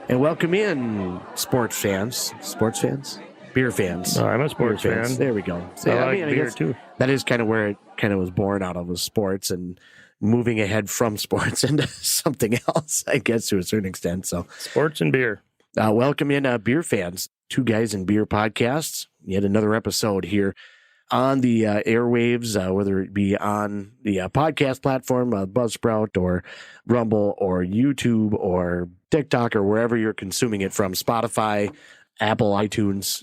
And welcome in, sports fans. Sports fans? Beer fans. I'm a sports fan. There we go. So, I like beer, too. That is kind of where it kind of was born out of, was sports and moving ahead from sports into something else, I guess, to a certain extent. So, sports and beer. Welcome in, beer fans. Two Guys in Beer podcasts. Yet another episode here on the airwaves, whether it be on the podcast platform, Buzzsprout or Rumble or YouTube or TikTok or wherever you're consuming it from, Spotify, Apple, iTunes.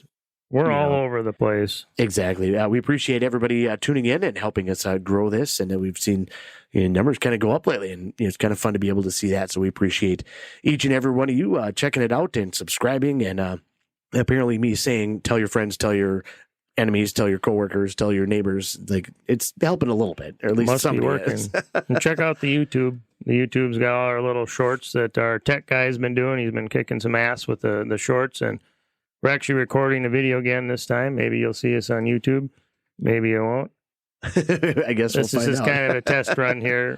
We're all over the place. Exactly. We appreciate everybody tuning in and helping us grow this. And we've seen numbers kind of go up lately, and it's kind of fun to be able to see that. So we appreciate each and every one of you checking it out and subscribing. And apparently me saying, tell your friends, tell your enemies, tell your coworkers, tell your neighbors, like, it's helping a little bit, or at least must somebody be working. And check out the YouTube. The YouTube's got all our little shorts that our tech guy's been doing. He's been kicking some ass with the shorts, and we're actually recording the video again this time. Maybe you'll see us on YouTube. Maybe you won't. I guess this is kind of a test run here.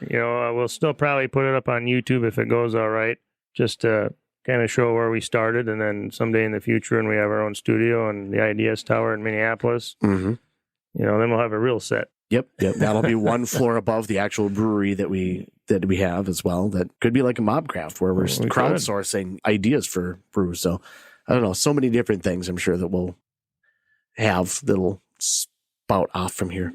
We'll still probably put it up on YouTube if it goes all right, just to kind of show where we started, and then someday in the future when we have our own studio and the IDS Tower in Minneapolis, then we'll have a real set. Yep. That'll be one floor above the actual brewery that we have as well. That could be like a Mobcraft where we're crowdsourcing ideas for brews. So I don't know, so many different things I'm sure that we'll have that'll spurn off from here.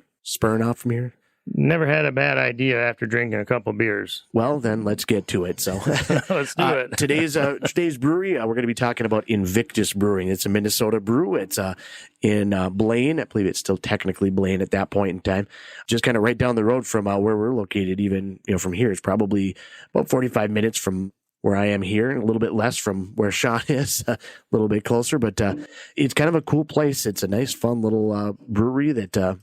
Never had a bad idea after drinking a couple beers. Well, then let's get to it. So let's do it. Today's brewery, we're going to be talking about Invictus Brewing. It's a Minnesota brew. It's in Blaine. I believe it's still technically Blaine at that point in time. Just kind of right down the road from where we're located. Even from here, it's probably about 45 minutes from where I am here, and a little bit less from where Sean is, a little bit closer. But it's kind of a cool place. It's a nice, fun little brewery that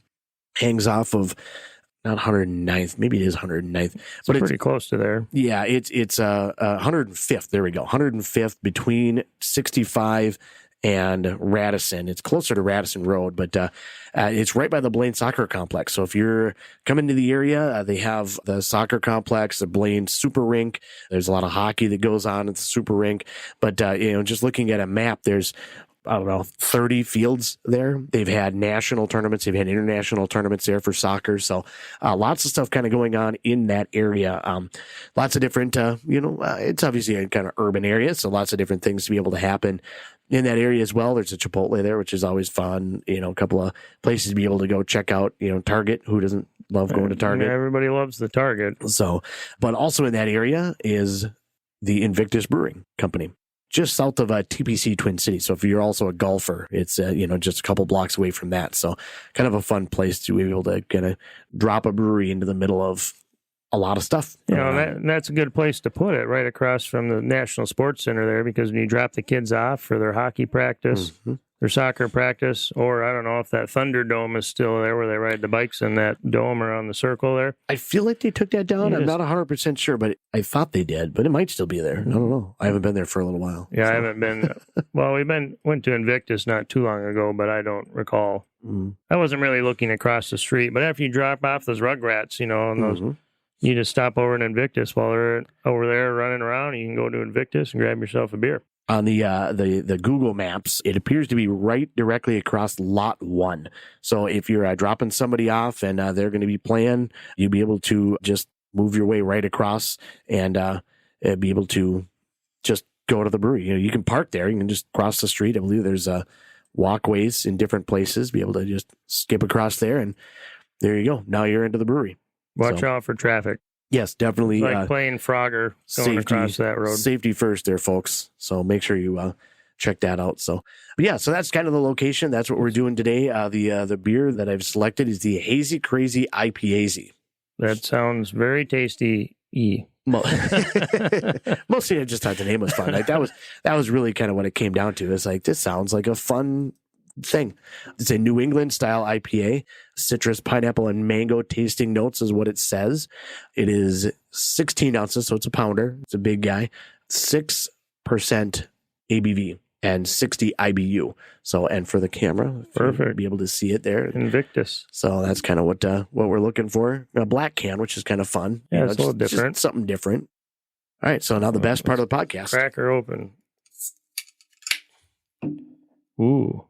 hangs off of not 109th, maybe it is 109th, but it's pretty close to there. Yeah, it's 105th. There we go, 105th between 65 and Radisson. It's closer to Radisson Road, but it's right by the Blaine Soccer Complex. So if you're coming to the area, they have the soccer complex, the Blaine Super Rink. There's a lot of hockey that goes on at the Super Rink. But just looking at a map, there's 30 fields there. They've had national tournaments. They've had international tournaments there for soccer. So lots of stuff kind of going on in that area. Lots of different, it's obviously a kind of urban area. So lots of different things to be able to happen in that area as well. There's a Chipotle there, which is always fun. A couple of places to be able to go check out, Target. Who doesn't love going to Target? Everybody loves the Target. So, but also in that area is the Invictus Brewing Company, just south of TPC Twin Cities. So if you're also a golfer, it's, just a couple blocks away from that. So kind of a fun place to be able to kind of drop a brewery into the middle of a lot of stuff. That's a good place to put it, right across from the National Sports Center there, because when you drop the kids off for their hockey practice, their soccer practice, or I don't know if that Thunderdome is still there where they ride the bikes in that dome around the circle there. I feel like they took that down. I'm not 100% sure, but I thought they did, but it might still be there. I don't know. I haven't been there for a little while. Yeah, so. I haven't been. Well, went to Invictus not too long ago, but I don't recall. I wasn't really looking across the street, but after you drop off those Rugrats, and those, you just stop over in Invictus while they're over there running around. You can go to Invictus and grab yourself a beer. On the Google Maps, it appears to be right directly across Lot 1. So if you're dropping somebody off and they're going to be playing, you'll be able to just move your way right across and be able to just go to the brewery. You can park there. You can just cross the street. I believe there's walkways in different places. Be able to just skip across there, and there you go. Now you're into the brewery. Watch out for traffic. Yes, definitely. It's like playing Frogger going across that road. Safety first there, folks. So make sure you check that out. So that's kind of the location. That's what we're doing today. The beer that I've selected is the Hazy Crazy IPA. That sounds very tasty. Mostly I just thought the name was fun. Like that was really kind of what it came down to. It's like, this sounds like a fun thing. It's a New England style IPA. Citrus, pineapple, and mango tasting notes is what it says. It is 16 ounces, so it's a pounder. It's a big guy. 6% ABV and 60 IBU. So, and for the camera, perfect. Be able to see it there. Invictus. So that's kind of what we're looking for. A black can, which is kind of fun. Yeah, it's a little different. Something different. All right, so now the best part of the podcast. Crack her open. Ooh.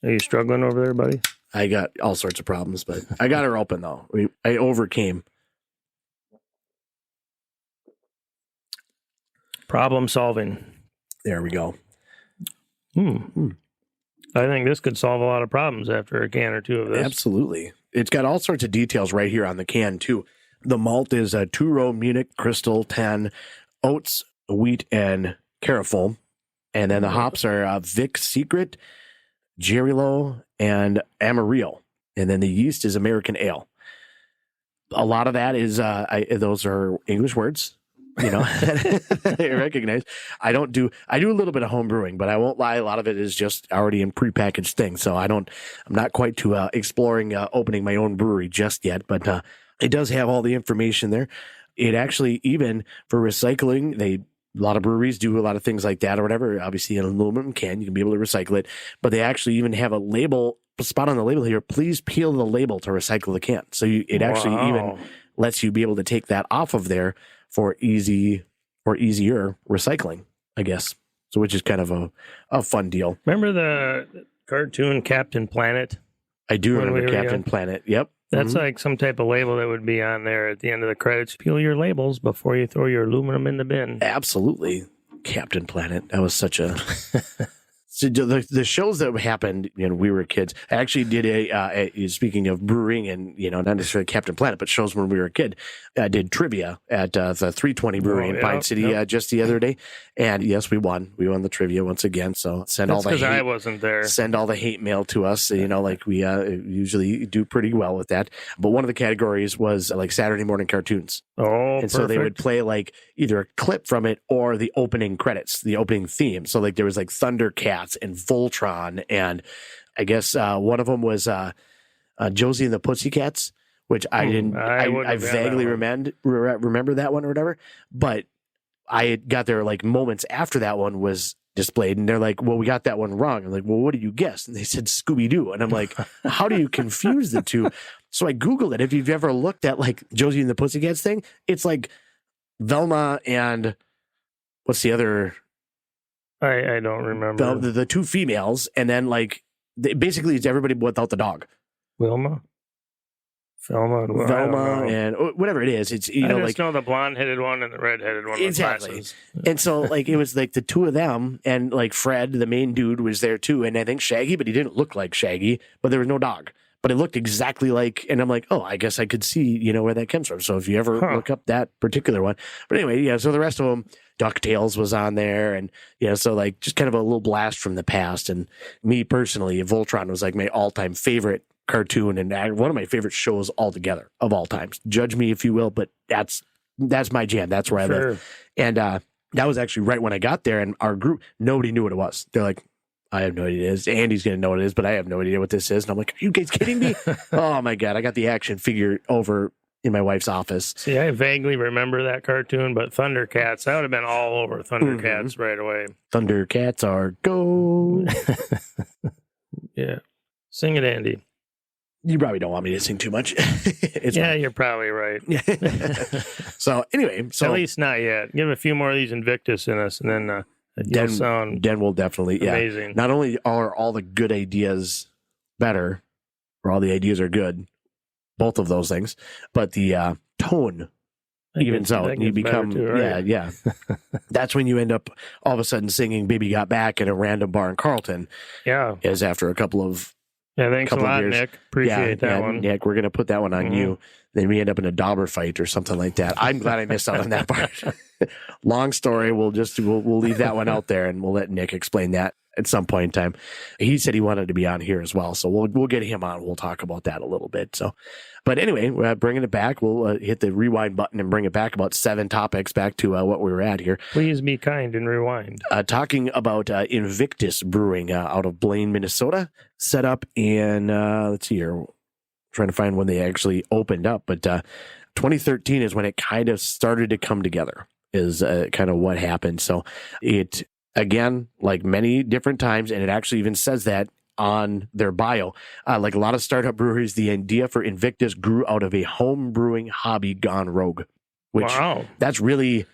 Are you struggling over there, buddy? I got all sorts of problems, but I got her open, though. I overcame. Problem solving. There we go. I think this could solve a lot of problems after a can or two of this. Absolutely. It's got all sorts of details right here on the can, too. The malt is a 2-row Munich Crystal 10, oats, wheat, and carafol. And then the hops are Vic Secret, Gerilo, and Amarillo. And then the yeast is American Ale. A lot of that is, those are English words, you know, I recognize. I do a little bit of home brewing, but I won't lie. A lot of it is just already in prepackaged things. So I'm not quite to exploring opening my own brewery just yet, but it does have all the information there. It actually, even for recycling, a lot of breweries do a lot of things like that or whatever. Obviously, an aluminum can, you can be able to recycle it, but they actually even have a spot on the label here. Please peel the label to recycle the can. So it actually even lets you be able to take that off of there for easier recycling, I guess. So which is kind of a fun deal. Remember the cartoon Captain Planet? I do remember Captain Planet. Yep. That's like some type of label that would be on there at the end of the credits. Peel your labels before you throw your aluminum in the bin. Absolutely. Captain Planet. That was such a... So the shows that happened when we were kids, I actually did speaking of brewing and, you know, not necessarily Captain Planet, but shows when we were a kid, I did trivia at the 320 Brewery in Pine City just the other day. And yes, we won. We won the trivia once again. So because I wasn't there. Send all the hate mail to us, you know, like we usually do pretty well with that. But one of the categories was like Saturday morning cartoons. Oh, and so they would play like either a clip from it or the opening credits, the opening theme. So like there was like Thundercats and Voltron, and I guess one of them was Josie and the Pussycats, which I didn't. I vaguely remember that one or whatever, but I got there like moments after that one was displayed, and they're like, "Well, we got that one wrong." I'm like, "Well, what did you guess?" And they said Scooby Doo, and I'm like, "How do you confuse the two?" So I Googled it. If you've ever looked at like Josie and the Pussycats thing, it's like Velma and what's the other? I don't remember. The two females, and then like basically it's everybody without the dog. Velma and whatever it is. It's I just know the blonde-headed one and the red-headed one. Exactly. And so like it was like the two of them, and like Fred, the main dude, was there too, and I think Shaggy, but he didn't look like Shaggy, but there was no dog. But it looked exactly like, and I'm like, oh, I guess I could see, you know, where that comes from. So if you ever look up that particular one. But anyway, yeah, so the rest of them, DuckTales was on there. And, you know, so like just kind of a little blast from the past. And me personally, Voltron was like my all-time favorite cartoon and one of my favorite shows altogether of all times. Judge me if you will, but that's my jam. That's where I live. And that was actually right when I got there, and our group, nobody knew what it was. They're like, I have no idea what it is. Andy's going to know what it is, but I have no idea what this is. And I'm like, are you guys kidding me? Oh, my God. I got the action figure over in my wife's office. See, I vaguely remember that cartoon, but Thundercats, I would have been all over Thundercats right away. Thundercats are go. Yeah. Sing it, Andy. You probably don't want me to sing too much. You're probably right. So anyway. At least not yet. Give a few more of these Invictus in us, and then... Den will definitely, amazing. Not only are all the good ideas better, or all the ideas are good, both of those things, but the tone evens out, and you become, too, right? That's when you end up all of a sudden singing "Baby Got Back" in a random bar in Carlton. Yeah, as after a couple of thanks a lot, Nick. Appreciate that one, Nick. We're gonna put that one on you. Then we end up in a dauber fight or something like that. I'm glad I missed out on that part. Long story. We'll leave that one out there, and we'll let Nick explain that at some point in time. He said he wanted to be on here as well, so we'll get him on. We'll talk about that a little bit. So, but anyway, we're bringing it back. We'll hit the rewind button and bring it back about 7 topics back to what we were at here. Please be kind and rewind. Talking about Invictus Brewing out of Blaine, Minnesota, set up in let's see here. Trying to find when they actually opened up, but 2013 is when it kind of started to come together, is kind of what happened. So it, again, like many different times, and it actually even says that on their bio, like a lot of startup breweries, the idea for Invictus grew out of a home brewing hobby gone rogue, which that's really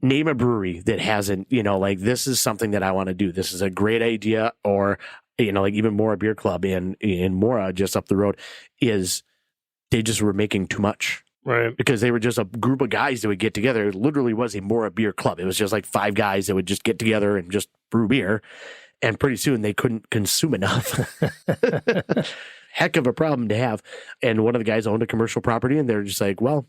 name a brewery that hasn't, like, this is something that I want to do. This is a great idea. Or, like even Mora Beer Club in Mora, just up the road, is they just were making too much. Right. Because they were just a group of guys that would get together. It literally was a Mora Beer Club. It was just like 5 guys that would just get together and just brew beer. And pretty soon they couldn't consume enough. Heck of a problem to have. And one of the guys owned a commercial property, and they're just like, well,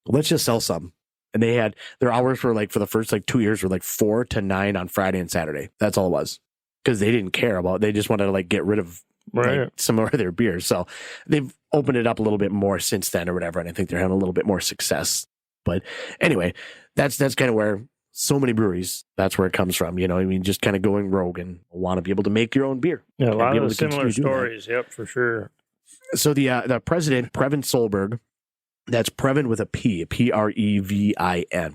let's just sell some. And they had their hours were like, for the first 2 years, were like 4 to 9 on Friday and Saturday. That's all it was. Because they didn't care they just wanted to get rid of some more of their beers. So they've opened it up a little bit more since then or whatever. And I think they're having a little bit more success. But anyway, that's kind of where so many breweries, that's where it comes from. Just kind of going rogue and want to be able to make your own beer. Yeah, a lot of similar stories. Yep, for sure. So the president, Previn Solberg, that's Previn with a P, Previn,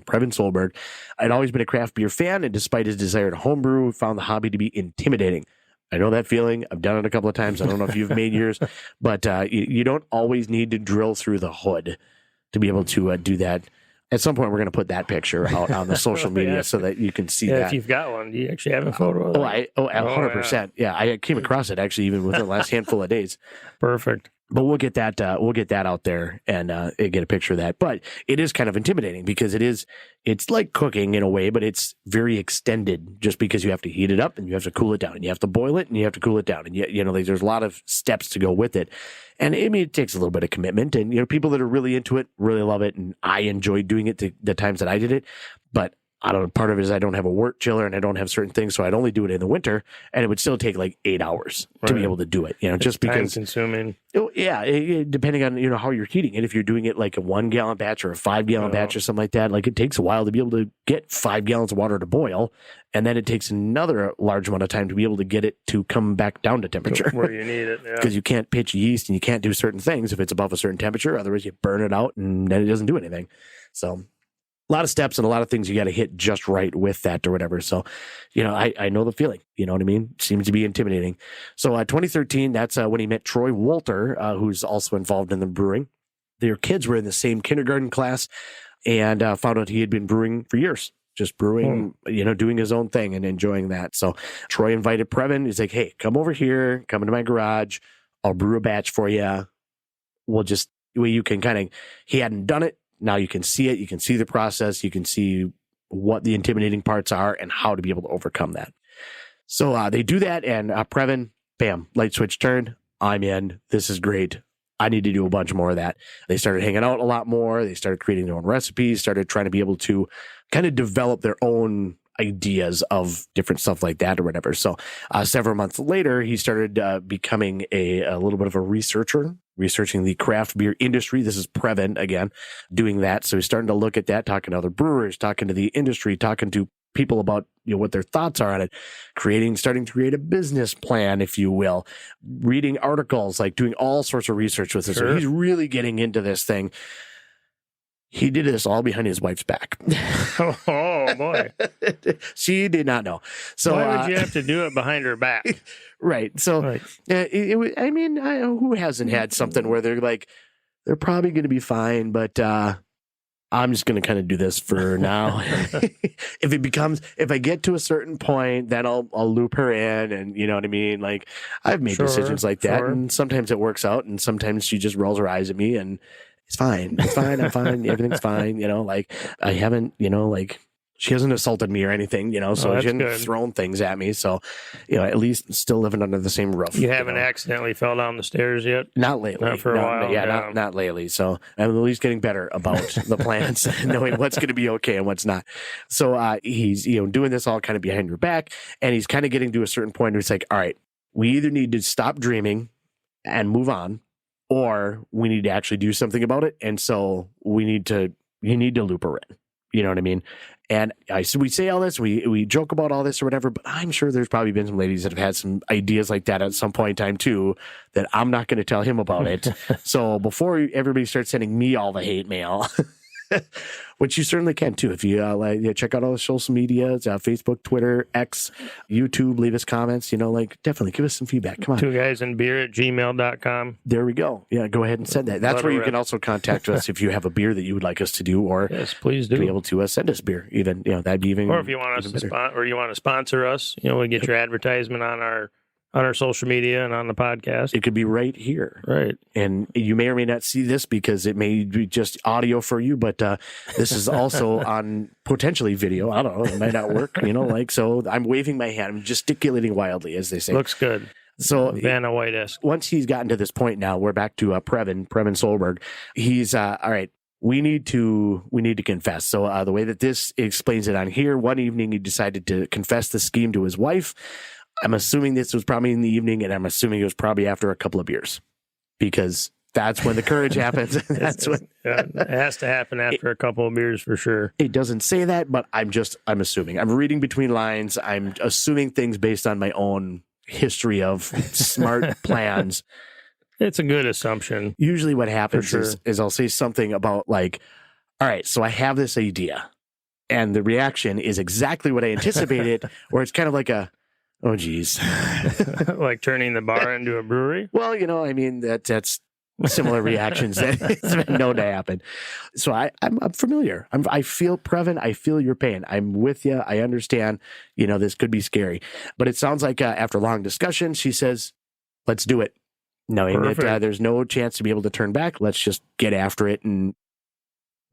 Previn Solberg. I'd always been a craft beer fan, and despite his desire to homebrew, found the hobby to be intimidating. I know that feeling. I've done it a couple of times. I don't know if you've made yours, but you don't always need to drill through the hood to be able to do that. At some point, we're going to put that picture out on the social media so that you can see that. If you've got one, do you actually have a photo of that? 100%. Yeah, I came across it actually even within the last handful of days. Perfect. But we'll get that out there and get a picture of that. But it is kind of intimidating because it's like cooking in a way, but it's very extended just because you have to heat it up and you have to cool it down and you have to boil it and you have to cool it down. And there's a lot of steps to go with it. And it takes a little bit of commitment, and people that are really into it really love it. And I enjoyed doing it the times that I did it, but part of it is I don't have a wort chiller and I don't have certain things. So I'd only do it in the winter, and it would still take 8 hours to be able to do it, just because time consuming. Yeah. Depending on, how you're heating it. If you're doing it like a 1 gallon batch or a 5 gallon batch or something like that, it takes a while to be able to get 5 gallons of water to boil. And then it takes another large amount of time to be able to get it to come back down to temperature where you need it. Because you can't pitch yeast and you can't do certain things if it's above a certain temperature. Otherwise you burn it out and then it doesn't do anything. So a lot of steps and a lot of things you got to hit just right with that or whatever. So, I know the feeling, you know what I mean? It seems to be intimidating. So 2013, that's when he met Troy Wolter, who's also involved in the brewing. Their kids were in the same kindergarten class and found out he had been brewing for years, just brewing, doing his own thing and enjoying that. So Troy invited Previn. He's like, hey, come over here, come into my garage. I'll brew a batch for you. You can he hadn't done it. Now you can see it. You can see the process. You can see what the intimidating parts are and how to be able to overcome that. So they do that, and Previn, bam, light switch turned. I'm in. This is great. I need to do a bunch more of that. They started hanging out a lot more. They started creating their own recipes, started trying to be able to kind of develop their own ideas of different stuff like that or whatever. So several months later, he started becoming a little bit of a researcher, researching the craft beer industry. This is Previn again doing that. So he's starting to look at that, talking to other brewers, talking to the industry, talking to people about what their thoughts are on it, starting to create a business plan, if you will, reading articles, doing all sorts of research with it. Sure. So he's really getting into this thing. He did this all behind his wife's back. Oh boy. She did not know. So why would you have to do it behind her back? Right. So who hasn't had something where they're probably going to be fine, but I'm just going to kind of do this for now. If I get to a certain point, then I'll loop her in, and you know what I mean? I've made decisions like that, and sometimes it works out, and sometimes she just rolls her eyes at me and it's fine. I'm fine. Everything's fine. I haven't, she hasn't assaulted me or anything, so she hasn't thrown things at me. So, at least still living under the same roof. You haven't accidentally fell down the stairs yet? Not lately. Not for a while. Yeah, not lately. So I'm at least getting better about the plans, knowing what's going to be okay and what's not. So he's, doing this all kind of behind your back, and he's kind of getting to a certain point where it's like, all right, we either need to stop dreaming and move on, or we need to actually do something about it. And so you need to loop her in. You know what I mean? And we say all this, we joke about all this or whatever, but I'm sure there's probably been some ladies that have had some ideas like that at some point in time too, that I'm not going to tell him about it. So before everybody starts sending me all the hate mail, Which you certainly can too. If you check out all the social media, Facebook, Twitter, X, YouTube, leave us comments, definitely give us some feedback. Come on. 2guysandbeer@gmail.com. There we go. Yeah, go ahead and send that. That's where you can also contact us if you have a beer that you would like us to do, or yes, please do. Be able to send us beer. Even, that'd be even. Or if you want us to or you want to sponsor us, we get your advertisement on our social media and on the podcast. It could be right here. Right. And you may or may not see this because it may be just audio for you, but this is also on potentially video. I don't know. It might not work, so I'm waving my hand. I'm gesticulating wildly, as they say. Looks good. So Vanna White-esque. Once he's gotten to this point now, we're back to Previn Solberg. He's, all right, we need to confess. So the way that this explains it on here, one evening he decided to confess the scheme to his wife. I'm assuming this was probably in the evening, and I'm assuming it was probably after a couple of beers, because that's when the courage happens. That's when it has to happen after a couple of beers for sure. It doesn't say that, but I'm assuming. I'm reading between lines. I'm assuming things based on my own history of smart plans. It's a good assumption. Usually what happens is I'll say something about like, all right, so I have this idea, and the reaction is exactly what I anticipated, or it's kind of like a, oh, geez. Like turning the bar into a brewery? Well, that's similar reactions that it's been known to happen. So I'm familiar. I feel, Previn, I feel your pain. I'm with you. I understand, this could be scary. But it sounds like after long discussion, she says, let's do it. Knowing that there's no chance to be able to turn back. Let's just get after it and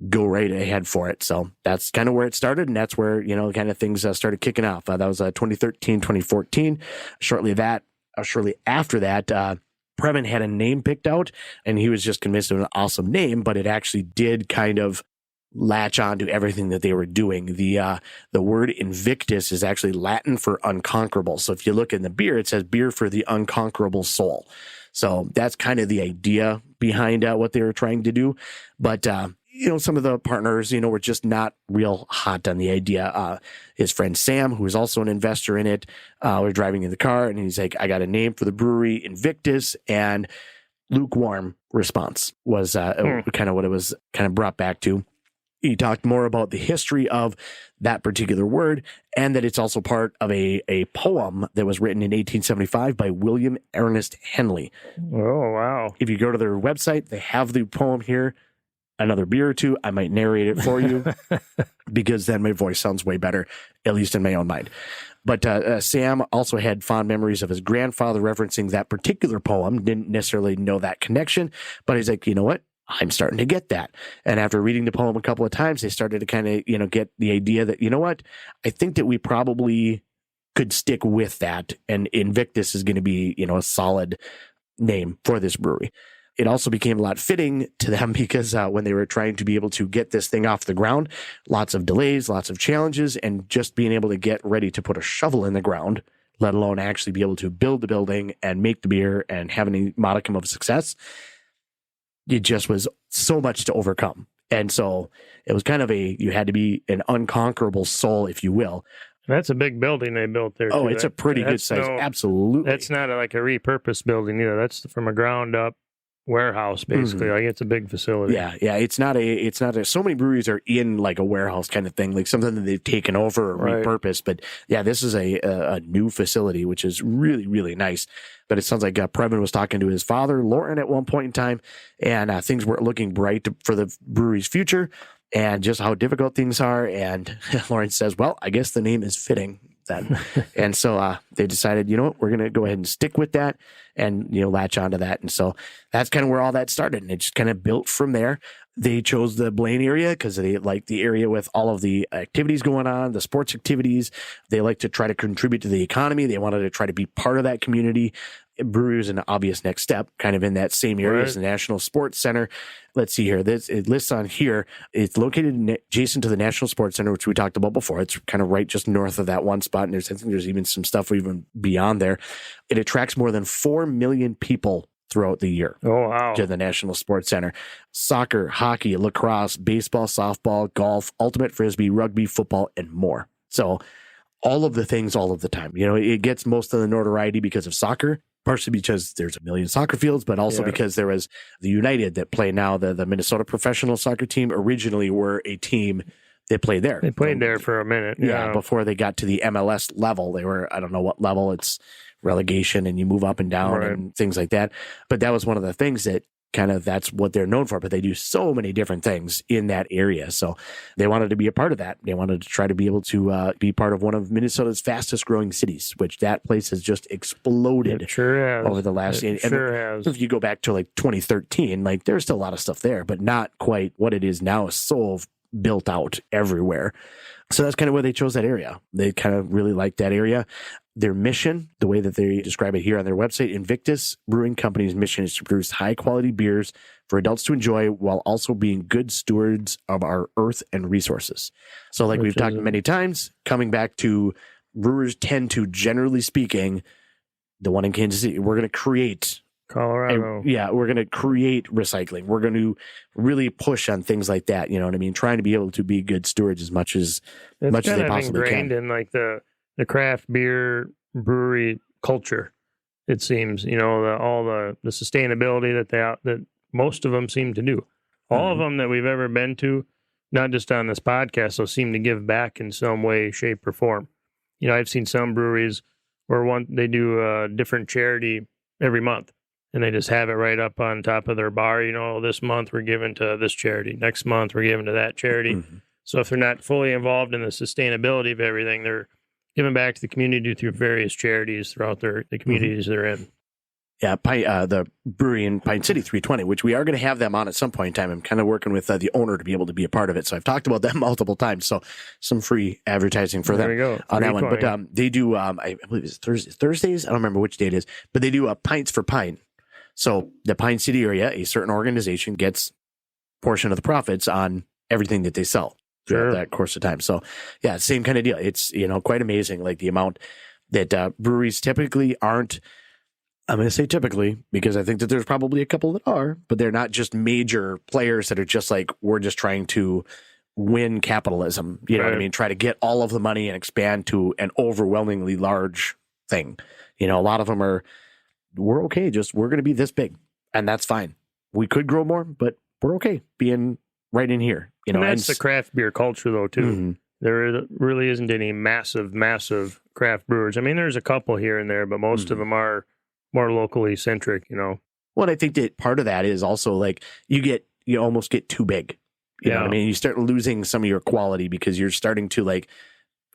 go right ahead for it. So that's kind of where it started, and that's where kind of things started kicking off. That was 2013, 2014. Shortly after that, Previn had a name picked out, and he was just convinced of an awesome name, but it actually did kind of latch on to everything that they were doing. The word Invictus is actually Latin for unconquerable. So if you look in the beer, it says beer for the unconquerable soul. So that's kind of the idea behind what they were trying to do. But some of the partners, were just not real hot on the idea. His friend Sam, who was also an investor in it, was driving in the car, and he's like, I got a name for the brewery, Invictus, and lukewarm response was kind of what it was kind of brought back to. He talked more about the history of that particular word, and that it's also part of a poem that was written in 1875 by William Ernest Henley. Oh, wow. If you go to their website, they have the poem here. Another beer or two, I might narrate it for you because then my voice sounds way better, at least in my own mind. But Sam also had fond memories of his grandfather referencing that particular poem, didn't necessarily know that connection, but he's like, you know what? I'm starting to get that. And after reading the poem a couple of times, they started to kind of, get the idea that, you know what? I think that we probably could stick with that. And Invictus is going to be, a solid name for this brewery. It also became a lot fitting to them because when they were trying to be able to get this thing off the ground, lots of delays, lots of challenges, and just being able to get ready to put a shovel in the ground, let alone actually be able to build the building and make the beer and have any modicum of success. It just was so much to overcome. And so it was kind of you had to be an unconquerable soul, if you will. That's a big building they built there. Oh, it's a pretty good size. Absolutely. That's not like a repurposed building either. That's from a ground up warehouse, basically. Like it's a big facility. Yeah. It's not so many breweries are in like a warehouse kind of thing, like something that they've taken over or repurposed. But yeah, this is a new facility, which is really, really nice. But it sounds like Previn was talking to his father, Lauren, at one point in time, and things weren't looking bright for the brewery's future and just how difficult things are. And Lauren says, well, I guess the name is fitting then. And so they decided, you know what, we're going to go ahead and stick with that and, latch onto that. And so that's kind of where all that started. And it just kind of built from there. They chose the Blaine area because they like the area with all of the activities going on, the sports activities. They like to try to contribute to the economy. They wanted to try to be part of that community. Brewery is an obvious next step, kind of in that same area as the National Sports Center. Let's see here. It lists on here. It's located adjacent to the National Sports Center, which we talked about before. It's kind of right just north of that one spot. And I think there's even some stuff even beyond there. It attracts more than 4 million people throughout the year. Oh, wow. To the National Sports Center. Soccer, hockey, lacrosse, baseball, softball, golf, ultimate frisbee, rugby, football, and more. So all of the things all of the time. It gets most of the notoriety because of soccer. partially because there's a million soccer fields, but also because there was the United that play now, the Minnesota professional soccer team originally were a team that played there. They played there for a minute. Yeah, before they got to the MLS level. They were, I don't know what level, it's relegation and you move up and down and things like that. But that was one of the things that kind of, that's what they're known for, but they do so many different things in that area. So they wanted to be a part of that. They wanted to try to be able to be part of one of Minnesota's fastest growing cities, which that place has just exploded over the last year. If you go back to like 2013, like there's still a lot of stuff there, but not quite what it is now. Is so built out everywhere. So that's kind of where they chose that area. They kind of really like that area. Their mission, the way that they describe it here on their website, Invictus Brewing Company's mission is to produce high-quality beers for adults to enjoy while also being good stewards of our earth and resources. So like we've talked many times, coming back to brewers tend to, generally speaking, the one in Kansas City, we're going to create Colorado. We're going to create recycling. We're going to really push on things like that. You know what I mean? Trying to be able to be good stewards as much as they possibly can. It's ingrained in like the craft beer brewery culture. It seems, all the sustainability that most of them seem to do. All of them that we've ever been to, not just on this podcast, will seem to give back in some way, shape, or form. I've seen some breweries where they do a different charity every month. And they just have it right up on top of their bar. This month we're giving to this charity. Next month we're giving to that charity. Mm-hmm. So if they're not fully involved in the sustainability of everything, they're giving back to the community through various charities throughout the communities they're in. Yeah, the brewery in Pine City 320, which we are going to have them on at some point in time. I'm kind of working with the owner to be able to be a part of it. So I've talked about them multiple times. So some free advertising for them on that one. But they do, I believe it's Thursdays. I don't remember which day it is, but they do Pints for Pine. So the Pine City area, a certain organization gets a portion of the profits on everything that they sell throughout that course of time. So yeah, same kind of deal. It's, quite amazing. Like the amount that breweries typically aren't, I'm going to say typically, because I think that there's probably a couple that are, but they're not just major players that are just like, we're just trying to win capitalism. You know what I mean? Try to get all of the money and expand to an overwhelmingly large thing. A lot of them are, we're okay. We're going to be this big and that's fine. We could grow more, but we're okay being right in here. And that's the craft beer culture though, too. Mm-hmm. There really isn't any massive craft brewers. I mean, there's a couple here and there, but most of them are more locally centric, Well, I think that part of that is also like you almost get too big. You know what I mean? You start losing some of your quality because you're starting to like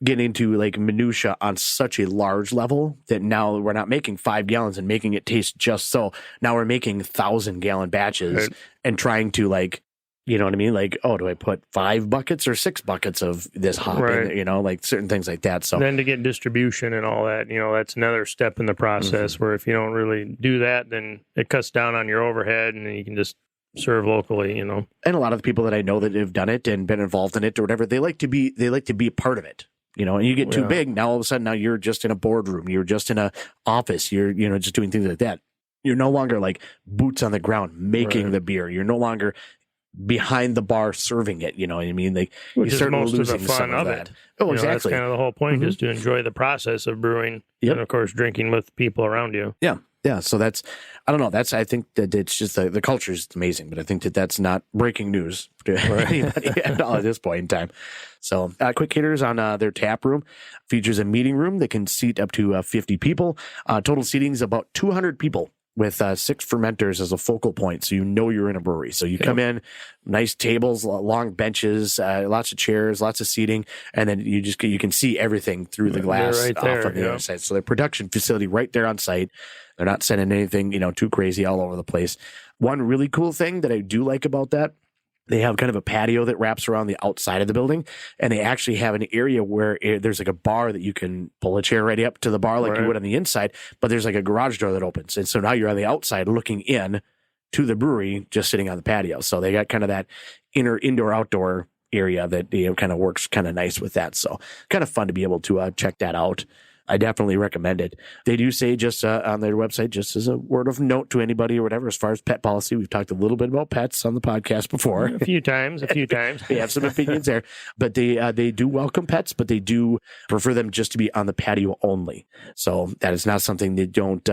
get into like minutia on such a large level that now we're not making 5 gallons and making it taste just so. Now we're making 1,000-gallon batches and trying to like, you know what I mean? Like, oh, do I put 5 buckets or 6 buckets of this hop in, like certain things like that. So then to get distribution and all that, that's another step in the process where if you don't really do that, then it cuts down on your overhead and then you can just serve locally, And a lot of the people that I know that have done it and been involved in it or whatever, they like to be a part of it. And you get too big. Now, all of a sudden, now you're just in a boardroom. You're just in a office. You're, just doing things like that. You're no longer like boots on the ground making the beer. You're no longer behind the bar serving it. You know what I mean? Like you start losing the fun of that. Oh, exactly. That's kind of the whole point, is to enjoy the process of brewing and, of course, drinking with people around you. Yeah. Yeah. So that's, I don't know. I think that it's just the culture is amazing, but I think that that's not breaking news to anybody at all at this point in time. So quick hitters on their tap room features a meeting room that can seat up to 50 people. Total seating is about 200 people with 6 fermenters as a focal point. So you're in a brewery. So you come in, nice tables, long benches, lots of chairs, lots of seating, and then you can see everything through the glass off on the other side. So their production facility right there on site. They're not sending anything, too crazy all over the place. One really cool thing that I do like about that, they have kind of a patio that wraps around the outside of the building, and they actually have an area where there's like a bar that you can pull a chair right up to the bar like you would on the inside, but there's like a garage door that opens. And so now you're on the outside looking in to the brewery, just sitting on the patio. So they got kind of that indoor-outdoor area that kind of works kind of nice with that. So kind of fun to be able to check that out. I definitely recommend it. They do say just on their website, just as a word of note to anybody or whatever, as far as pet policy, we've talked a little bit about pets on the podcast before. A few times. We have some opinions there, but they do welcome pets, but they do prefer them just to be on the patio only. So that is not something they don't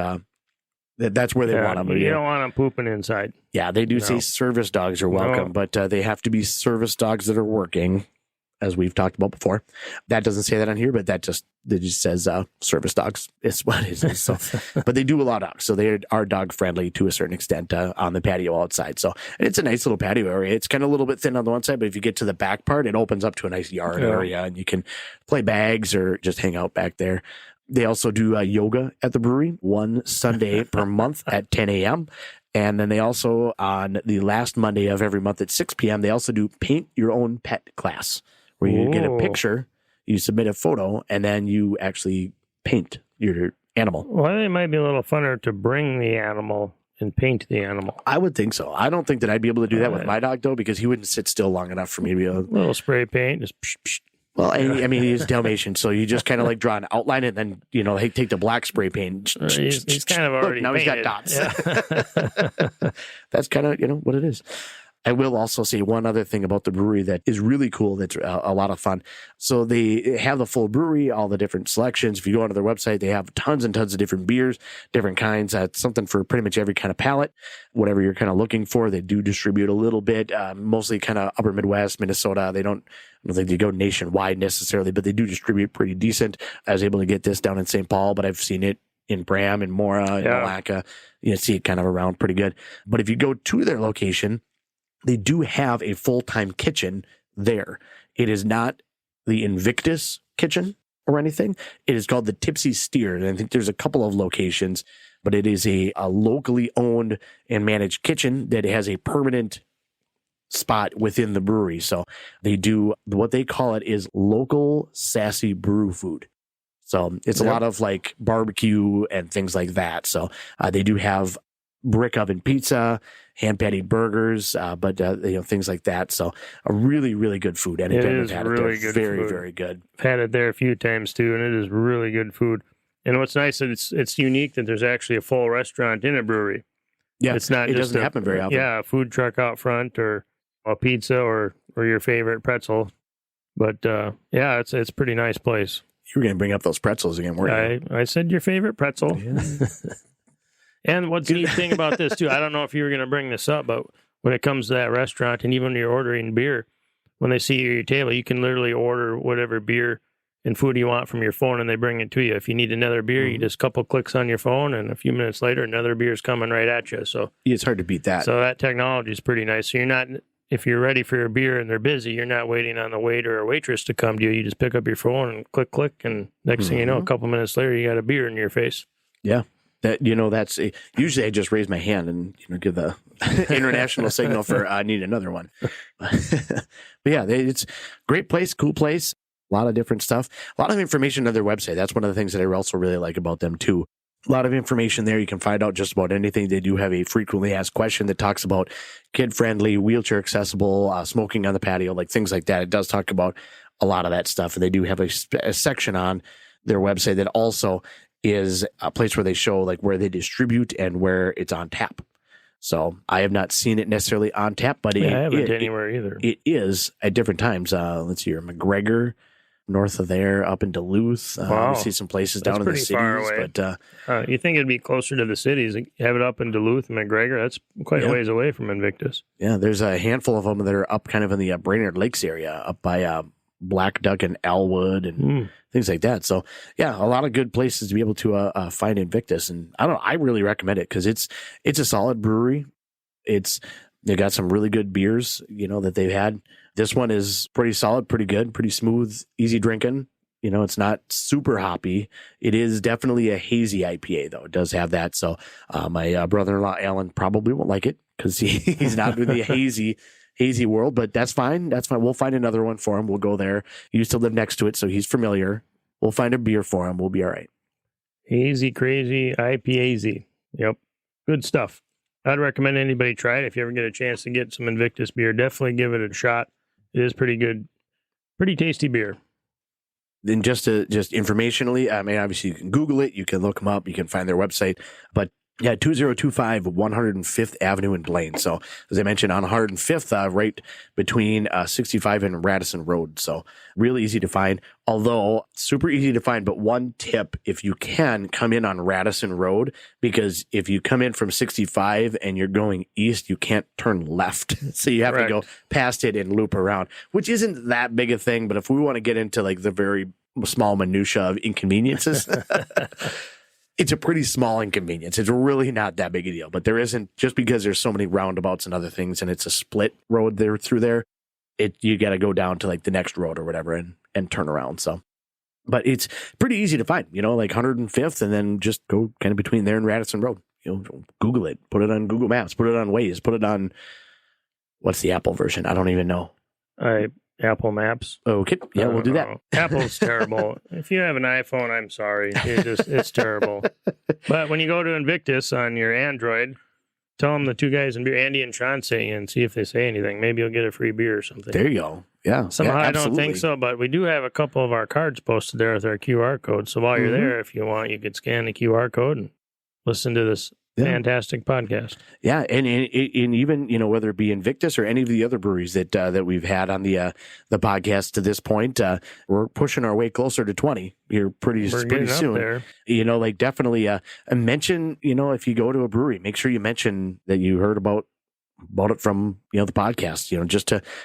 That's where they want them. You don't want them pooping inside. Yeah, they do say service dogs are welcome, but they have to be service dogs that are working, as we've talked about before. That doesn't say that on here, but that just says service dogs is what it is. So, but they do allow dogs, so they are dog friendly to a certain extent on the patio outside. So it's a nice little patio area. It's kind of a little bit thin on the one side, but if you get to the back part, it opens up to a nice yard area, and you can play bags or just hang out back there. They also do yoga at the brewery one Sunday per month at 10 a.m. And then they also, on the last Monday of every month at 6 p.m., they also do paint your own pet class, where you get a picture, you submit a photo, and then you actually paint your animal. Well, it might be a little funner to bring the animal and paint the animal. I would think so. I don't think that I'd be able to do that with my dog, though, because he wouldn't sit still long enough for me to be able to... A little spray paint, just psh, psh. Well, I mean, he's Dalmatian, so you just kind of like draw an outline and then, take the black spray paint. He's kind of already now painted. He's got dots. Yeah. That's kind of, what it is. I will also say one other thing about the brewery that is really cool. That's a lot of fun. So they have the full brewery, all the different selections. If you go onto their website, they have tons and tons of different beers, different kinds. Something for pretty much every kind of palate, whatever you're kind of looking for. They do distribute a little bit, mostly kind of upper Midwest, Minnesota. I don't think they go nationwide necessarily, but they do distribute pretty decent. I was able to get this down in St. Paul, but I've seen it in Bram and Mora and Malacca. You see it kind of around pretty good. But if you go to their location, they do have a full-time kitchen there. It is not the Invictus kitchen or anything. It is called the Tipsy Steer. And I think there's a couple of locations, but it is a locally owned and managed kitchen that has a permanent spot within the brewery. So they do, what they call it is local sassy brew food. So it's a lot of like barbecue and things like that. So they do have brick oven pizza, hand patted burgers, but things like that. So a really, really good food. And it is really good. Very, food. very good. I've had it there a few times too, and it is really good food. And what's nice is it's unique that there's actually a full restaurant in a brewery. Yeah, it's not. It just doesn't happen very often. Yeah, a food truck out front or a pizza or your favorite pretzel. But it's a pretty nice place. You were going to bring up those pretzels again, weren't you? I said your favorite pretzel. Yeah. And what's the neat thing about this, too, I don't know if you were going to bring this up, but when it comes to that restaurant and even when you're ordering beer, when they see you at your table, you can literally order whatever beer and food you want from your phone and they bring it to you. If you need another beer, you just couple clicks on your phone and a few minutes later, another beer's coming right at you. So it's hard to beat that. So that technology is pretty nice. So you're not, if you're ready for your beer and they're busy, you're not waiting on the waiter or waitress to come to you. You just pick up your phone and click, and next thing you know, a couple minutes later, you got a beer in your face. Yeah. That's usually I just raise my hand and give the international signal for I need another one. But yeah, it's a great place, cool place, a lot of different stuff, a lot of information on their website. That's one of the things that I also really like about them too. A lot of information there. You can find out just about anything. They do have a frequently asked question that talks about kid-friendly, wheelchair accessible, smoking on the patio, like things like that. It does talk about a lot of that stuff. And they do have a section on their website that also is a place where they show like where they distribute and where it's on tap. So I have not seen it necessarily on tap, but I haven't anywhere either. It is at different times. Let's see here, McGregor, north of there, up in Duluth. Wow. We see some places down in the cities. Far away. But you think it'd be closer to the cities? Have it up in Duluth and McGregor. That's quite a ways away from Invictus. Yeah, there's a handful of them that are up kind of in the Brainerd Lakes area, up by Black Duck and Elwood and things like that. So yeah, a lot of good places to be able to find Invictus. And I really recommend it because it's a solid brewery. They got some really good beers, that they've had. This one is pretty solid, pretty good, pretty smooth, easy drinking. It's not super hoppy. It is definitely a hazy IPA though. It does have that. So my brother-in-law, Alan, probably won't like it because he's not in the hazy world, but that's fine. That's fine. We'll find another one for him. We'll go there. He used to live next to it, so he's familiar. We'll find a beer for him. We'll be all right. Hazy, crazy, IPA-zy. Yep. Good stuff. I'd recommend anybody try it. If you ever get a chance to get some Invictus beer, definitely give it a shot. It is pretty good. Pretty tasty beer. Then just informationally, I mean, obviously you can Google it. You can look them up. You can find their website. But Yeah, 2025 105th Avenue in Blaine. So, as I mentioned, on 105th, right between 65 and Radisson Road. So, really easy to find, although super easy to find. But one tip, if you can, come in on Radisson Road, because if you come in from 65 and you're going east, you can't turn left. So, you have to go past it and loop around, which isn't that big a thing. But if we want to get into like the very small minutia of inconveniences, it's a pretty small inconvenience. It's really not that big a deal, but there isn't, just because there's so many roundabouts and other things, and it's a split road there through there. You got to go down to like the next road or whatever and turn around. So, but it's pretty easy to find, like 105th, and then just go kind of between there and Radisson Road. Google it, put it on Google Maps, put it on Waze, put it on, what's the Apple version? I don't even know. Apple Maps. Okay. Yeah, we'll do that. Apple's terrible. If you have an iPhone, I'm sorry. It's terrible. But when you go to Invictus on your Android, tell them the two guys in beer, Andy and Sean, say and see if they say anything. Maybe you'll get a free beer or something. There you go. Yeah. Somehow I don't think so, but we do have a couple of our cards posted there with our QR code. So while you're there, if you want, you could scan the QR code and listen to this fantastic podcast. Yeah, and even whether it be Invictus or any of the other breweries that we've had on the podcast to this point, we're pushing our way closer to 20 here pretty soon. There. Definitely mention, if you go to a brewery, make sure you mention that you heard about it from the podcast.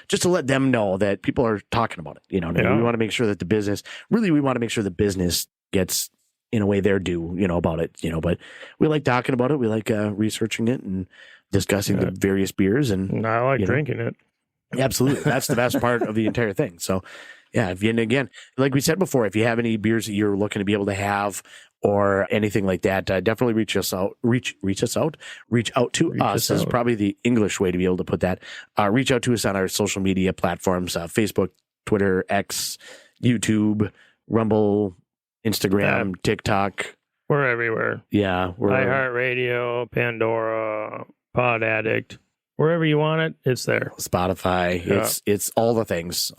Just to let them know that people are talking about it. We want to make sure that we want to make sure the business gets in a way they're due, about it, but we like talking about it. We like researching it and discussing the various beers. And I like drinking it. Absolutely. That's the best part of the entire thing. So yeah, again, like we said before, if you have any beers that you're looking to be able to have or anything like that, definitely reach out to us is probably the English way to be able to put that. Reach out to us on our social media platforms, Facebook, Twitter, X, YouTube, Rumble, Instagram, TikTok. We're everywhere. Yeah. iHeartRadio, Pandora, Pod Addict. Wherever you want it, it's there. Spotify. Yeah. It's all the things.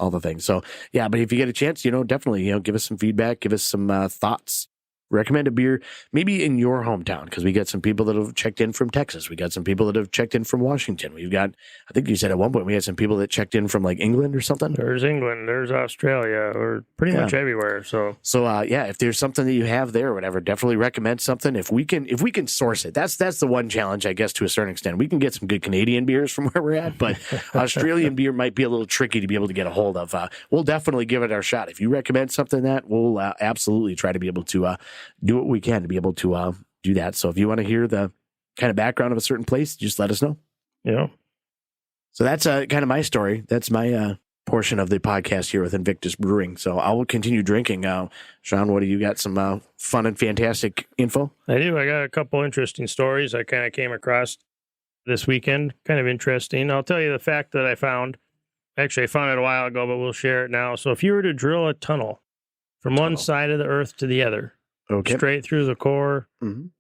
So yeah, but if you get a chance, definitely, give us some feedback, give us some thoughts. Recommend a beer maybe in your hometown, because we got some people that have checked in from Texas. We got some people that have checked in from Washington. We've got, I think you said at one point we had some people that checked in from like England or something. There's England, there's Australia, or pretty much everywhere. So yeah, if there's something that you have there or whatever, definitely recommend something. If we can source it, that's the one challenge, I guess, to a certain extent. We can get some good Canadian beers from where we're at, but Australian beer might be a little tricky to be able to get a hold of. We'll definitely give it our shot. If you recommend something that, we'll absolutely try to be able to do what we can to be able to do that. So if you want to hear the kind of background of a certain place, just let us know. Yeah. So that's kind of my story. That's my portion of the podcast here with Invictus Brewing. So I will continue drinking. Sean, what do you got? Some fun and fantastic info? I do. I got a couple interesting stories I kind of came across this weekend. Kind of interesting. I'll tell you the fact that I found. Actually, I found it a while ago, but we'll share it now. So if you were to drill a tunnel from one side of the earth to the other, straight through the core,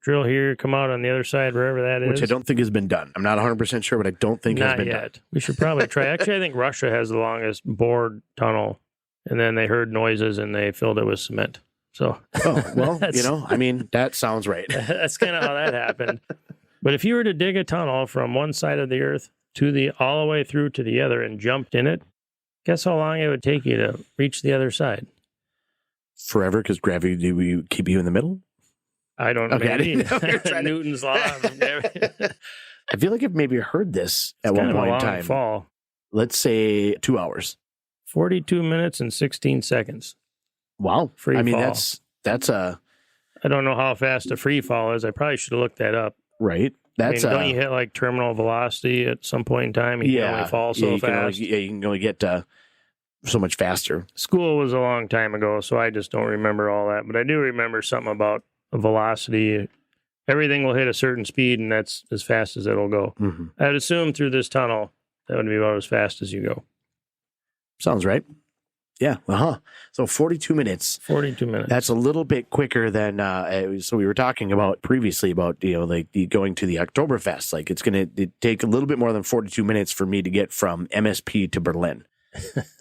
drill here, come out on the other side, wherever that is. Which I don't think has been done. I'm not 100% sure, but I don't think has been done. We should probably try. Actually, I think Russia has the longest bored tunnel, and then they heard noises and they filled it with cement. So, that sounds right. That's kind of how that happened. But if you were to dig a tunnel from one side of the earth all the way through to the other and jumped in it, guess how long it would take you to reach the other side? Forever, because gravity will keep you in the middle? I don't know. Okay, maybe. Newton's law. I feel like I've maybe heard this at one point in time. Fall. Let's say 2 hours. 42 minutes and 16 seconds. Wow. Free fall. That's a... I don't know how fast a free fall is. I probably should have looked that up. Right. Don't you hit like terminal velocity at some point in time? You can only fall so fast. You can only get... so much faster. School was a long time ago, so I just don't remember all that. But I do remember something about a velocity. Everything will hit a certain speed, and that's as fast as it'll go. Mm-hmm. I'd assume through this tunnel, that would be about as fast as you go. Sounds right. Yeah. So 42 minutes. 42 minutes. That's a little bit quicker than, so we were talking about previously about, going to the Oktoberfest. Like it's going to take a little bit more than 42 minutes for me to get from MSP to Berlin.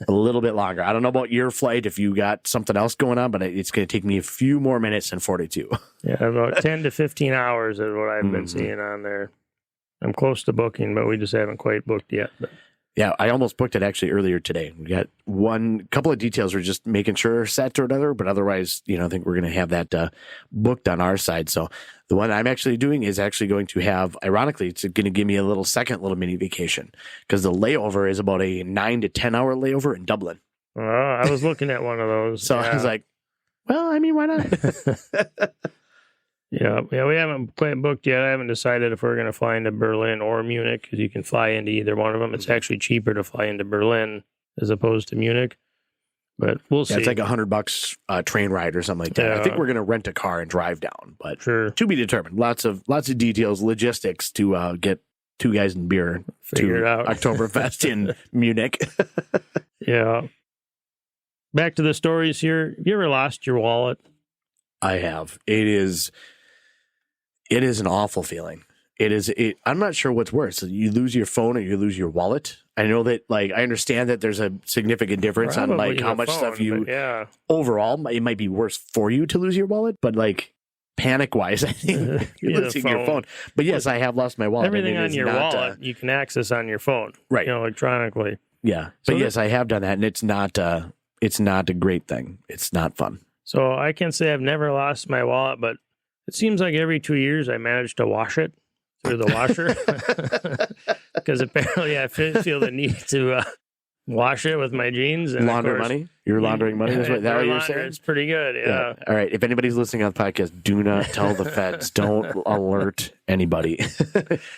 a little bit longer. I don't know about your flight if you got something else going on, but it's going to take me a few more minutes than 42. Yeah, about 10 to 15 hours is what I've been seeing on there. I'm close to booking, but we just haven't quite booked yet. But. Yeah, I almost booked it actually earlier today. We got couple of details we're just making sure are set or whatever, but otherwise, I think we're going to have that booked on our side. So the one I'm actually doing is actually going to have, ironically, it's going to give me a little mini vacation because the layover is about a 9 to 10 hour layover in Dublin. Oh, I was looking at one of those. So I was like, well, I mean, why not? Yeah, we haven't quite booked yet. I haven't decided if we're going to fly into Berlin or Munich because you can fly into either one of them. It's actually cheaper to fly into Berlin as opposed to Munich, but we'll see. It's like $100 train ride or something like that. I think we're going to rent a car and drive down, but to be determined. Lots of details, logistics to get two guys in beer Figure to it out. Oktoberfest in Munich. Yeah. Back to the stories here. Have you ever lost your wallet? I have. It is an awful feeling. I'm not sure what's worse. You lose your phone or you lose your wallet. I know that, I understand that there's a significant difference on how much stuff you, overall, it might be worse for you to lose your wallet, but panic wise, I think you're losing your phone. But yes, I have lost my wallet. Everything on your wallet you can access on your phone, right? Electronically. Yeah. But yes, I have done that, and it's not a great thing. It's not fun. So I can say I've never lost my wallet, but it seems like every 2 years I manage to wash it through the washer because apparently I feel the need to wash it with my jeans. And launder money? You're laundering money? Is that what you're saying? It's pretty good, yeah. All right. If anybody's listening on the podcast, do not tell the feds. Don't alert anybody.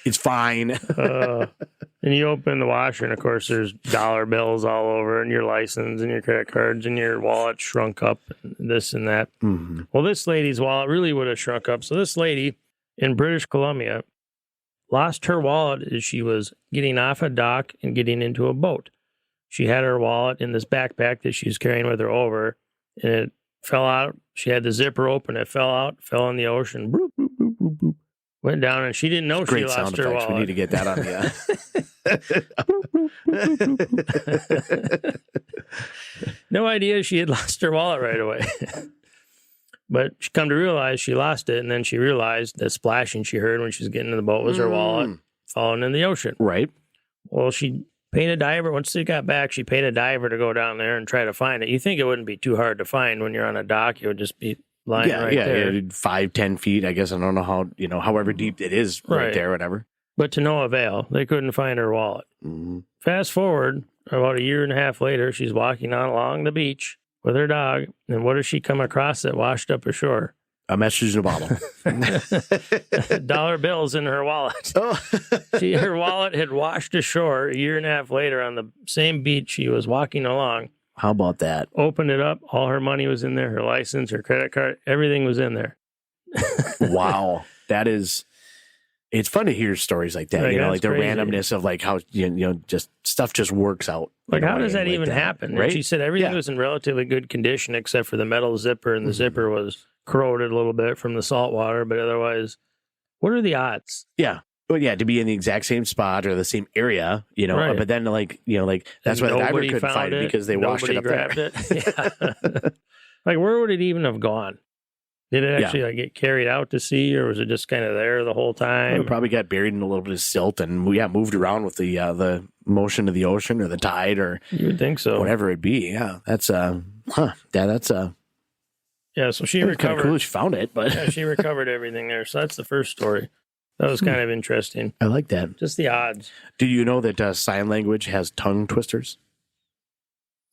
It's fine. And you open the washer, and of course, there's dollar bills all over, and your license, and your credit cards, and your wallet shrunk up, and this and that. Mm-hmm. Well, this lady's wallet really would have shrunk up. So this lady in British Columbia lost her wallet as she was getting off a dock and getting into a boat. She had her wallet in this backpack that she was carrying with her over, and it fell out. She had the zipper open. It fell out, fell in the ocean. Bloop, bloop, bloop, bloop, bloop. Went down, and she didn't know she lost her wallet. We need to get that on the... No idea she had lost her wallet right away. But she come to realize she lost it, and then she realized the splashing she heard when she was getting in the boat was her wallet falling in the ocean. Right. Well, she paid a diver. Once they got back, she paid a diver to go down there and try to find it. You think it wouldn't be too hard to find when you're on a dock. It would just be lying there. 5-10 feet. I guess I don't know how, however deep it is right there, whatever. But to no avail. They couldn't find her wallet. Mm-hmm. Fast forward, about a year and a half later, she's walking on along the beach with her dog. And what does she come across that washed up ashore? A message in a bottle. Dollar bills in her wallet. Oh. Her wallet had washed ashore a year and a half later on the same beach she was walking along. How about that? Opened it up. All her money was in there. Her license, her credit card, everything was in there. Wow. That is... It's fun to hear stories like that, like the crazy randomness of how, just stuff just works out. How does that even happen? Right? She said everything was in relatively good condition except for the metal zipper, and the zipper was corroded a little bit from the salt water, but otherwise, what are the odds? Yeah. Well, yeah, to be in the exact same spot or the same area, but then that's why the diver couldn't find it because they washed it up grabbed there. It. Yeah. Where would it even have gone? Did it actually get carried out to sea, or was it just kind of there the whole time? Well, it probably got buried in a little bit of silt and moved around with the motion of the ocean or the tide or you would think so, whatever it be. Yeah, that's So she recovered. Kind of cool. She found it, but she recovered everything there. So that's the first story. That was kind of interesting. I like that. Just the odds. Do you know that sign language has tongue twisters?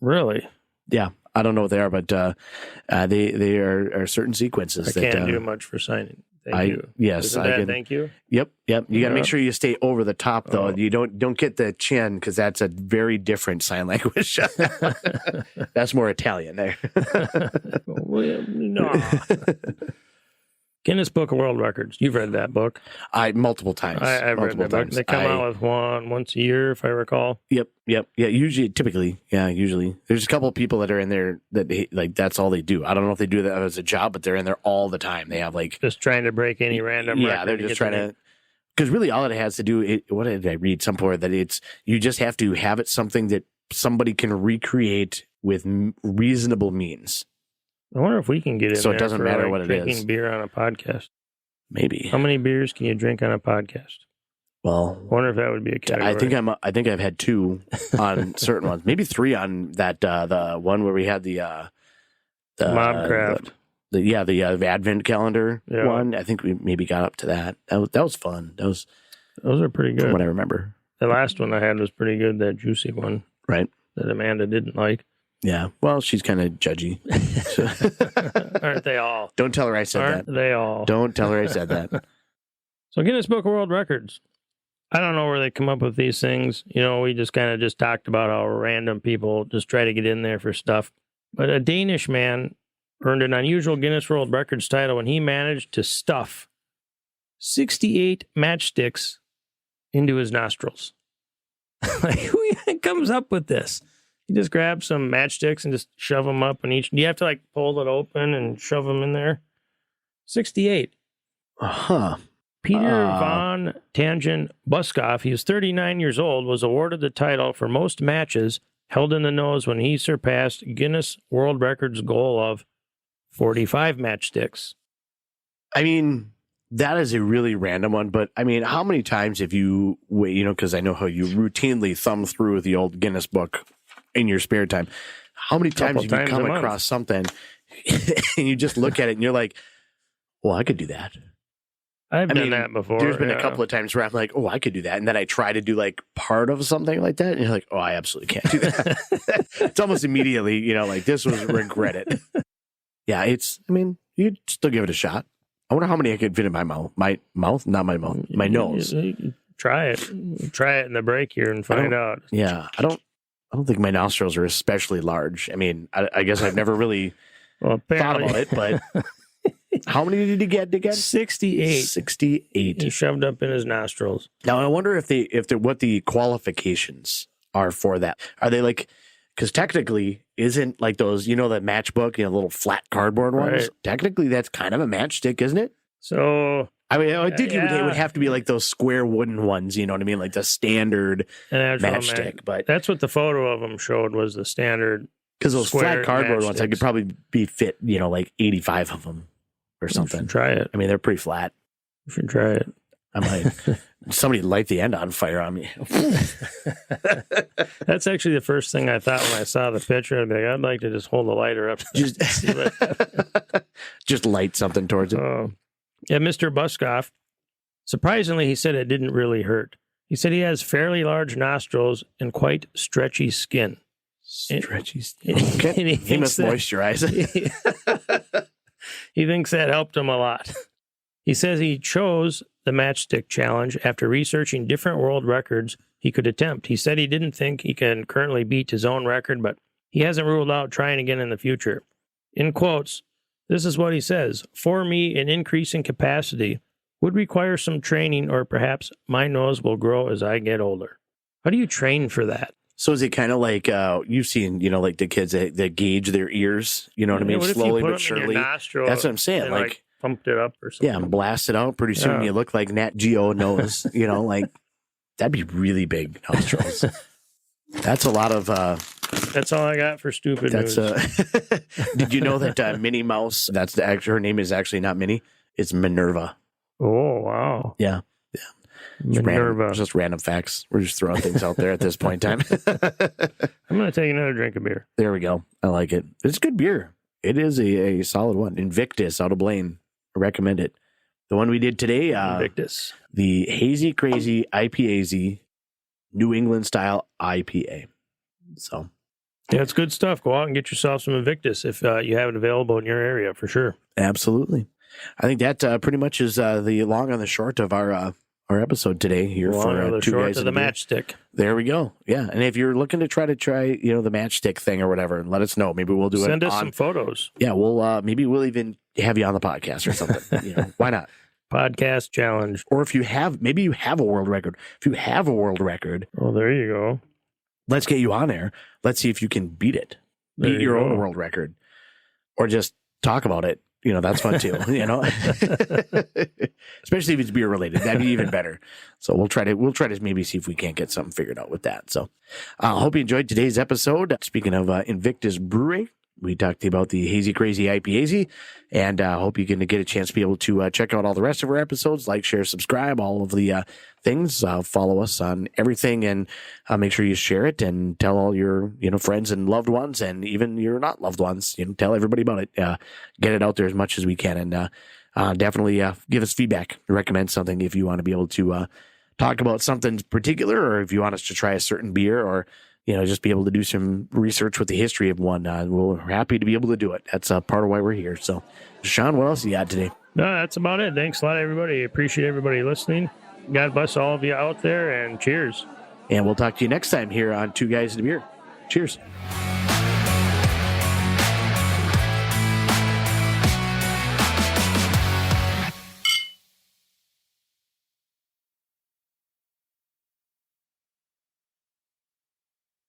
Really? Yeah. I don't know what they are, but they are certain sequences. I can't do much for signing. Thank you. Yes, I can. Thank you. Yep. You got to make sure you stay over the top, though. You don't get the chin because that's a very different sign language. That's more Italian there. Well, no. Guinness Book of World Records. You've read that book. Multiple times. I've read that book. They come out with one once a year, if I recall. Yep. Yeah, typically. There's a couple of people that are in there that that's all they do. I don't know if they do that as a job, but they're in there all the time. They have just trying to break any random record. Yeah, they're just trying to... Because really all it has to do... what did I read somewhere? That you just have to have it something that somebody can recreate with reasonable means. I wonder if we can get in So there it doesn't for, matter like, what it drinking is. beer on a podcast. Maybe. How many beers can you drink on a podcast? Well, I wonder if that would be a category. I think I've had 2 on certain ones, maybe 3 on that the one where we had the Mobcraft. The Advent calendar Yeah. one. I think we maybe got up to that. That was fun. Those are pretty good. from what I remember. The last one I had was pretty good. That juicy one, Right? that Amanda didn't like. Yeah. Well, she's kind of judgy. Aren't they all? Don't tell her I said Aren't that. they all? Don't tell her I said that. So Guinness Book of World Records. I don't know where they come up with these things. We just kind of just talked about how random people just try to get in there for stuff. But a Danish man earned an unusual Guinness World Records title when he managed to stuff 68 matchsticks into his nostrils. Like, who comes up with this? You just grab some matchsticks and just shove them up in each. Do you have to like pull it open and shove them in there? 68. Huh. Peter von Tangen Buskoff, he was 39 years old, was awarded the title for most matches held in the nose when he surpassed Guinness World Records goal of 45 matchsticks. I mean, that is a really random one, but I mean, how many times have you, because I know how you routinely thumb through the old Guinness book in your spare time. How many times have you come across something and you just look at it and you're like, well, I could do that. I've done that before. There's been a couple of times where I'm like, oh, I could do that. And then I try to do like part of something like that. And you're like, oh, I absolutely can't do that. It's almost immediately, like this was regret it. Yeah, you'd still give it a shot. I wonder how many I could fit in my mouth. My mouth? Not my mouth. My nose. Try it. Try it in the break here and find out. Yeah, I don't think my nostrils are especially large. I mean, I guess I've never really thought about it, but how many did he get again? 68. 68. He shoved up in his nostrils. Now, I wonder what the qualifications are for that. Are they like, because technically, isn't like those, the matchbook, little flat cardboard ones? Right. Technically, that's kind of a matchstick, isn't it? So, I mean, I think it would have to be like those square wooden ones, you know what I mean? Like the standard matchstick. But that's what the photo of them showed, was the standard. Because those flat cardboard ones, I could probably be fit, like 85 of them or something. You should try it. I mean, they're pretty flat. You should try it. I might. Somebody light the end on fire on me. That's actually the first thing I thought when I saw the picture. I'd be like, I'd like to just hold the lighter up. Just light something towards it. Yeah, Mr. Buskoff, surprisingly, he said it didn't really hurt. He said he has fairly large nostrils and quite stretchy skin. Stretchy skin. Okay. He must moisturize it. He thinks that helped him a lot. He says he chose the matchstick challenge after researching different world records he could attempt. He said he didn't think he can currently beat his own record, but he hasn't ruled out trying again in the future. In quotes, this is what he says: "For me, an increase in capacity would require some training, or perhaps my nose will grow as I get older." How do you train for that? So is it kind of like you've seen, like the kids that gauge their ears, you know what I mean? Slowly but surely. That's what I'm saying. Like pumped it up or something. Yeah, and blast it out. Pretty soon you look like Nat Geo nose, like that'd be really big nostrils. That's a lot of. That's all I got for stupid news. Did you know that Minnie Mouse? Her name is actually not Minnie. It's Minerva. Oh wow! Yeah. Minerva. Just random facts. We're just throwing things out there at this point in time. I'm going to take another drink of beer. There we go. I like it. It's good beer. It is a solid one. Invictus out of Blaine. I recommend it. The one we did today, Invictus. The Hazy Crazy IPAZ New England style IPA. So, yeah, it's good stuff. Go out and get yourself some Invictus if you have it available in your area, for sure. Absolutely. I think that pretty much is the long and the short of our episode today here for Two Guys of the Matchstick. There we go. Yeah, and if you're looking to try the matchstick thing or whatever, and let us know. Maybe we'll do it. Send us some photos. Yeah, maybe we'll even have you on the podcast or something. Why not? Podcast challenge. Or if you have a world record. If you have a world record, well, there you go. Let's get you on there. Let's see if you can beat it. Beat your own world record, or just talk about it that's fun too, especially if it's beer related, that'd be even better. So we'll try to maybe see if we can't get something figured out with that. So I hope you enjoyed today's episode. Speaking of Invictus Brewing, we talked about the Hazy Crazy IPA, and I hope you can get a chance to be able to check out all the rest of our episodes, like, share, subscribe, all of the things. Follow us on everything, and make sure you share it and tell all your friends and loved ones, and even your not loved ones. Tell everybody about it. Get it out there as much as we can, and definitely give us feedback. Recommend something if you want to be able to talk about something particular, or if you want us to try a certain beer, or just be able to do some research with the history of one. We're happy to be able to do it. That's part of why we're here. So, Sean, what else you got today? No, that's about it. Thanks a lot, everybody. Appreciate everybody listening. God bless all of you out there, and cheers. And we'll talk to you next time here on Two Guys and a Beer. Cheers.